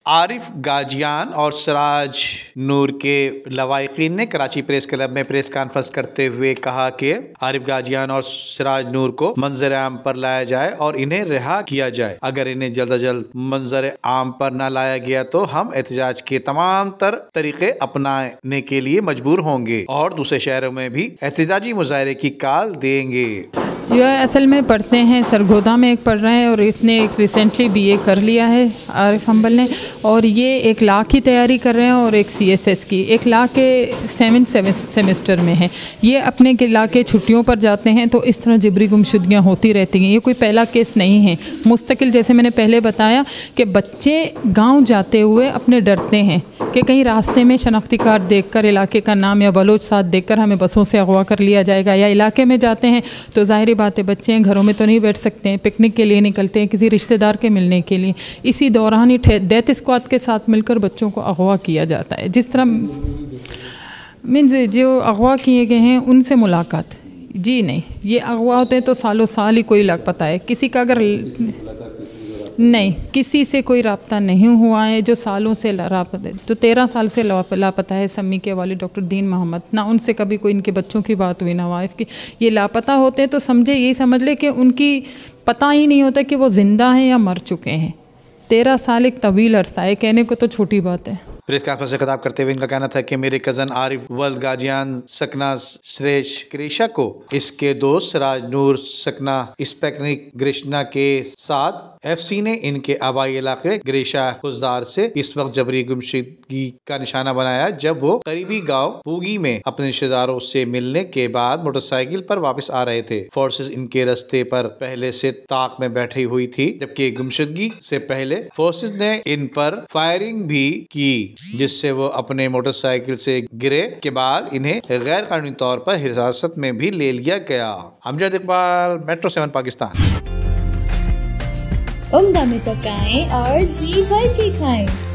आरिफ गाजियान और सिराज नूर के लवाहिकीन ने कराची प्रेस क्लब में प्रेस कॉन्फ्रेंस करते हुए कहा कि आरिफ गाजियान और सिराज नूर को मंजर आम पर लाया जाए और इन्हें रिहा किया जाए। अगर इन्हें जल्द अज जल्द मंजर आम पर न लाया गया तो हम एहतजाज के तमाम तर तरीके अपनाने के लिए मजबूर होंगे और दूसरे शहरों में भी एहतजाजी मुजाहरे की कॉल देंगे। ये असल में पढ़ते हैं, सरगोदा में एक पढ़ रहे हैं और इसने एक रिसेंटली बीए कर लिया है आरिफ हम्बल ने, और ये 1 लाख की तैयारी कर रहे हैं और एक सीएसएस की 1 लाख के 7 सेमेस्टर में है। ये अपने इलाके छुट्टियों पर जाते हैं तो इस तरह जबरी गुमशुदगियाँ होती रहती हैं। ये कोई पहला केस नहीं है। मुस्तकिल जैसे मैंने पहले बताया कि बच्चे गाँव जाते हुए अपने डरते हैं कि कहीं रास्ते में शनाख्ती कार्ड देखकर इलाके का नाम या बलोच साथ देखकर हमें बसों से अगवा कर लिया जाएगा, या इलाके में जाते हैं तो ज़ाहिर बात है बच्चे हैं, घरों में तो नहीं बैठ सकते हैं, पिकनिक के लिए निकलते हैं किसी रिश्तेदार के मिलने के लिए। इसी दौरान ही डेथ स्क्वाड के साथ मिलकर बच्चों को अगवा किया जाता है। जिस तरह मीन्स जो अगवा किए गए हैं उनसे मुलाकात जी नहीं, ये अगवा होते हैं तो सालों साल ही कोई लग पता है। किसी का अगर नहीं, किसी से कोई रब्ता नहीं हुआ है जो सालों से लापता है। तो 13 साल से लापता है सम्मी के वालिद डॉक्टर दीन मोहम्मद, ना उनसे कभी कोई इनके बच्चों की बात हुई ना वाइफ की। ये लापता होते हैं तो समझे, यही समझ ले कि उनकी पता ही नहीं होता कि वो ज़िंदा हैं या मर चुके हैं। 13 साल एक तवील अरसा है, कहने को तो छोटी बात है। प्रेस कॉन्फ्रेंस से खिताब करते हुए इनका कहना था कि मेरे कज़न आरिफ वल्द गाजियान सकना श्रेष क्रेशा को इसके दोस्त सिराज नूर सकना स्पेकनिक ग्रिश्ना के साथ एफसी ने इनके आबाई इलाके ग्रेशा खुजदार से इस वक्त जबरी गुमशुदगी का निशाना बनाया जब वो करीबी गांव पूगी में अपने रिश्तेदारों से मिलने के बाद मोटरसाइकिल पर वापस आ रहे थे। फोर्सेस इनके रास्ते पर पहले से ताक में बैठी हुई थी, जबकि गुमशुदगी से पहले फोर्सेस ने इन पर फायरिंग भी की, जिससे वो अपने मोटरसाइकिल से गिरे के बाद इन्हें गैर कानूनी तौर पर हिरासत में भी ले लिया गया। अमजद इकबाल, मेट्रो 7 पाकिस्तान। उम्दा में पकाएं और जी भर के खाएं।